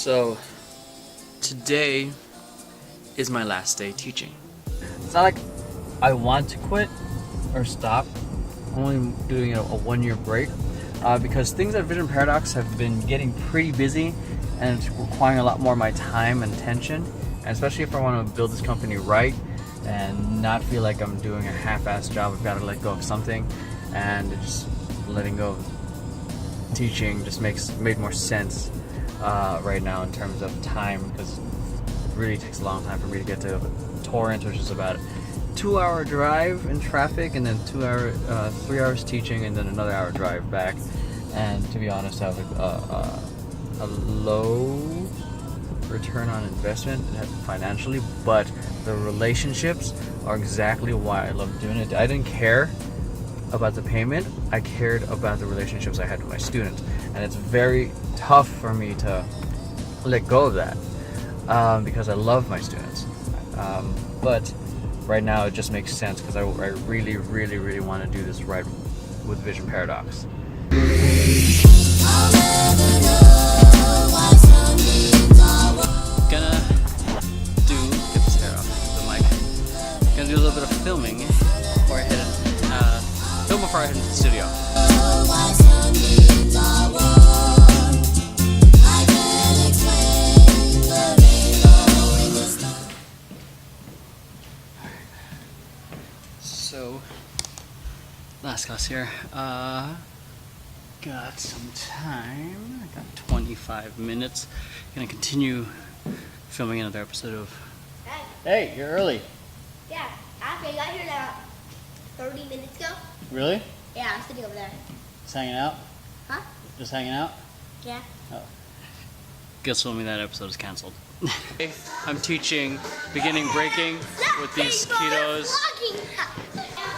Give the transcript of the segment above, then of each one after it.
So today is my last day teaching. It's not like I want to quit or stop. I'm only doing a 1-year break because things at Vision Paradox have been getting pretty busy and it's requiring a lot more of my time and attention. And especially if I want to build this company right and not feel like I'm doing a half-assed job, I've got to let go of something, and just letting go of teaching just made more sense right now in terms of time, because it really takes a long time for me to get to Torrance, which is about a 2-hour drive in traffic, and then 3 hours teaching, and then another hour drive back. And to be honest, I have a low return on investment financially, but the relationships are exactly why I love doing it. I didn't care about the payment, I cared about the relationships I had with my students, and it's very tough for me to let go of that because I love my students, but right now it just makes sense because I really want to do this right with Vision Paradox. Get this hair off the mic. Gonna do a little bit of filming before I hit into the studio. So, last class here. Got some time. I got 25 minutes. Gonna continue filming another episode of. Hey, you're early. Yeah, actually I got here about 30 minutes ago. Really? Yeah, I'm sitting over there. Just hanging out? Huh? Just hanging out? Yeah. Oh. Guess what, that episode is canceled. I'm teaching beginning breaking with these kiddos.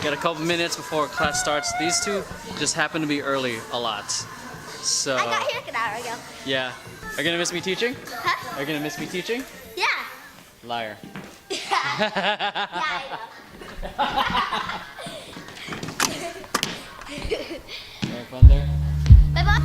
Got a couple minutes before class starts. These two just happen to be early a lot. So. I got here an hour ago. Yeah. Are you gonna miss me teaching? Huh? Are you gonna miss me teaching? Yeah. Liar. Yeah, I know. Very fun there. Bye bye.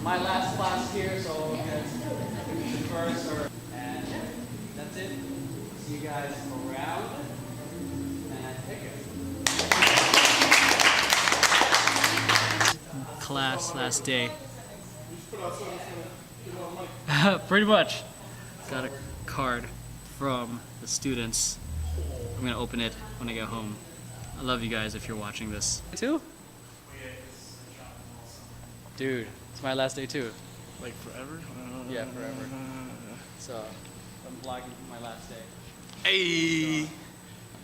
My last class here, so and that's it. See you guys around, and take care. Class last day. Pretty much. Got a card from the students. I'm gonna open it when I get home. I love you guys if you're watching this. Too? Dude, it's my last day too. Like forever? Yeah, forever. So, I'm vlogging my last day. Hey!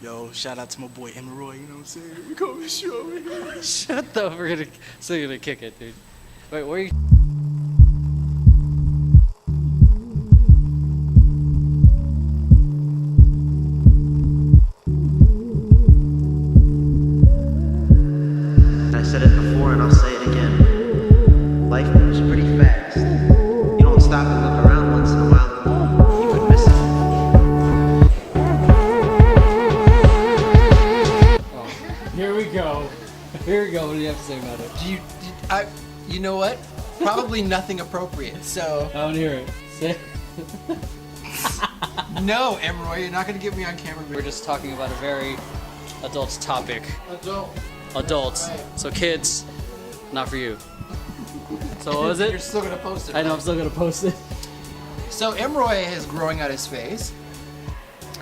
Yo, shout out to my boy Emeroy, you know what I'm saying? We call this show over here. Shut up, we're still gonna kick it, dude. Wait, where are you? I said it before and I'll say it again. Life moves pretty fast. You don't stop and look around once in a while, you would miss it. Oh, here we go. Here we go. What do you have to say about it? You know what? Probably nothing appropriate. So I don't hear it. Say. no, Emeroy, you're not gonna get me on camera. We're just talking about a very adult topic. Adult. Adults. Right. So kids, not for you. So what was You're it? still gonna post it. I know, right? I'm still gonna post it. So Emeroy is growing out his face,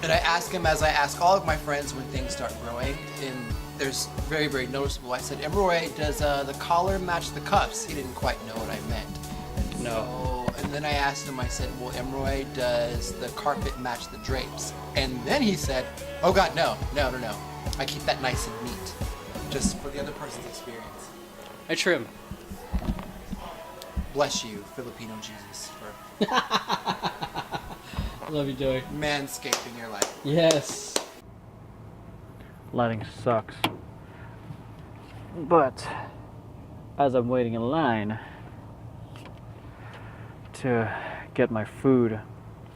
and I ask him, as I ask all of my friends when things start growing, and there's very, very noticeable. I said, Emeroy, does the collar match the cuffs? He didn't quite know what I meant. No. So, and then I asked him, I said, well, Emeroy, does the carpet match the drapes? And then he said, oh God, no. I keep that nice and neat, just for the other person's experience. I trim. Bless you, Filipino Jesus, for Love you, Joey. manscaping your life. Yes. Lighting sucks. But as I'm waiting in line to get my food,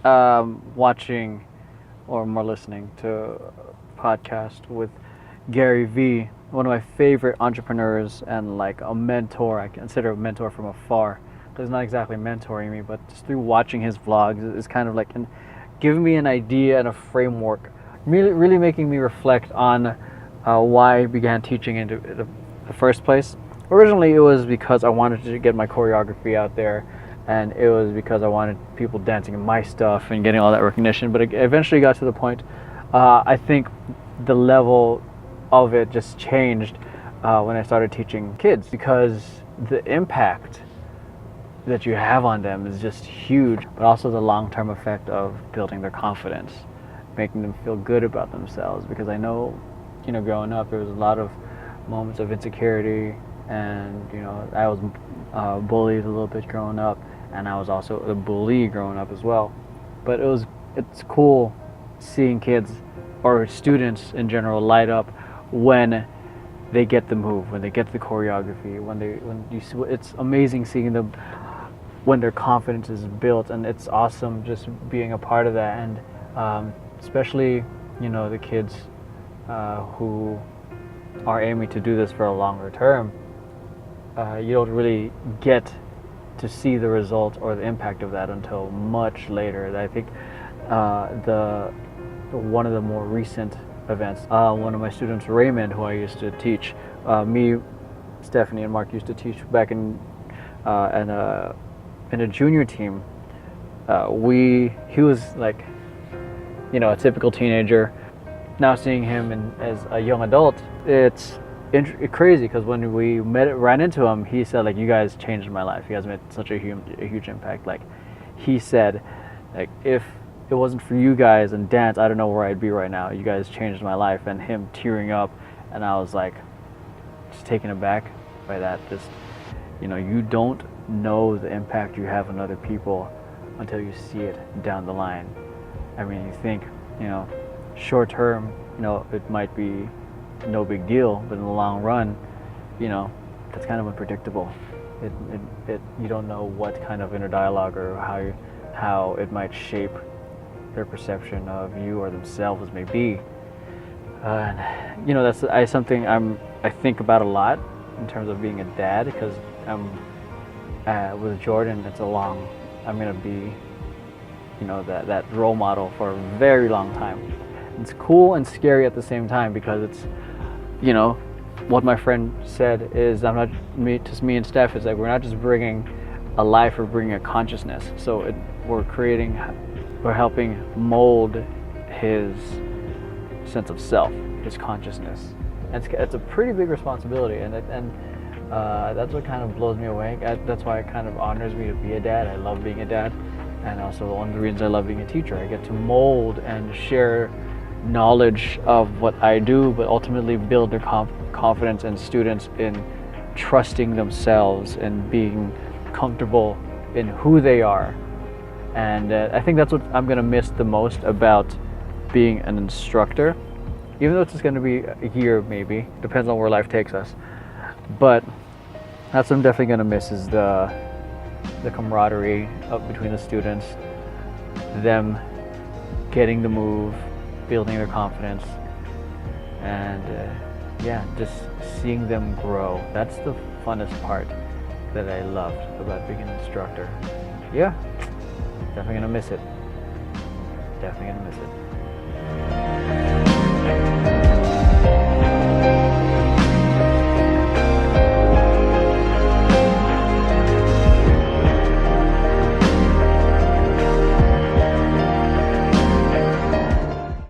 watching or more listening to a podcast with Gary Vee, one of my favorite entrepreneurs and like a mentor. I consider a mentor from afar. He's not exactly mentoring me, but just through watching his vlogs is kind of like giving me an idea and a framework, really making me reflect on why I began teaching in the first place. Originally, it was because I wanted to get my choreography out there, and it was because I wanted people dancing in my stuff and getting all that recognition. But it eventually got to the point, I think the level of it just changed when I started teaching kids, because the impact that you have on them is just huge, but also the long-term effect of building their confidence, making them feel good about themselves. Because I know, growing up, there was a lot of moments of insecurity, and I was bullied a little bit growing up, and I was also a bully growing up as well. But it's cool seeing kids or students in general light up when they get the move, when they get the choreography, when you see, it's amazing seeing them when their confidence is built, and it's awesome just being a part of that. And especially the kids who are aiming to do this for a longer term, you don't really get to see the result or the impact of that until much later. I think one of the more recent events, one of my students, Raymond, who I used to teach, me, Stephanie, and Mark used to teach back in a junior team. He was like, a typical teenager. Now seeing him as a young adult, it's crazy, because when we ran into him, he said, like, you guys changed my life. You guys made such a huge impact. Like, he said, like, if it wasn't for you guys and dance, I don't know where I'd be right now. You guys changed my life. And him tearing up, and I was like, just taken aback by that. Just, you don't know the impact you have on other people until you see it down the line. I mean, you think, short term, it might be no big deal, but in the long run, that's kind of unpredictable. You don't know what kind of inner dialogue or how it might shape their perception of you or themselves may be. That's something I think about a lot in terms of being a dad, because with Jordan, I'm gonna be that role model for a very long time. It's cool and scary at the same time, because it's what my friend said is, me and Steph, is like, we're not just bringing a life, we're bringing a consciousness. So we're helping mold his sense of self, his consciousness. And it's a pretty big responsibility, and that's what kind of blows me away. That's why it kind of honors me to be a dad. I love being a dad, and also one of the reasons I love being a teacher. I get to mold and share knowledge of what I do, but ultimately build their confidence in students in trusting themselves and being comfortable in who they are. And I think that's what I'm going to miss the most about being an instructor, even though it's just going to be a year, maybe, depends on where life takes us. But that's what I'm definitely going to miss, is the camaraderie between the students, them getting the move, building their confidence, and just seeing them grow. That's the funnest part, that I loved about being an instructor. Yeah, definitely gonna miss it. Definitely gonna miss it.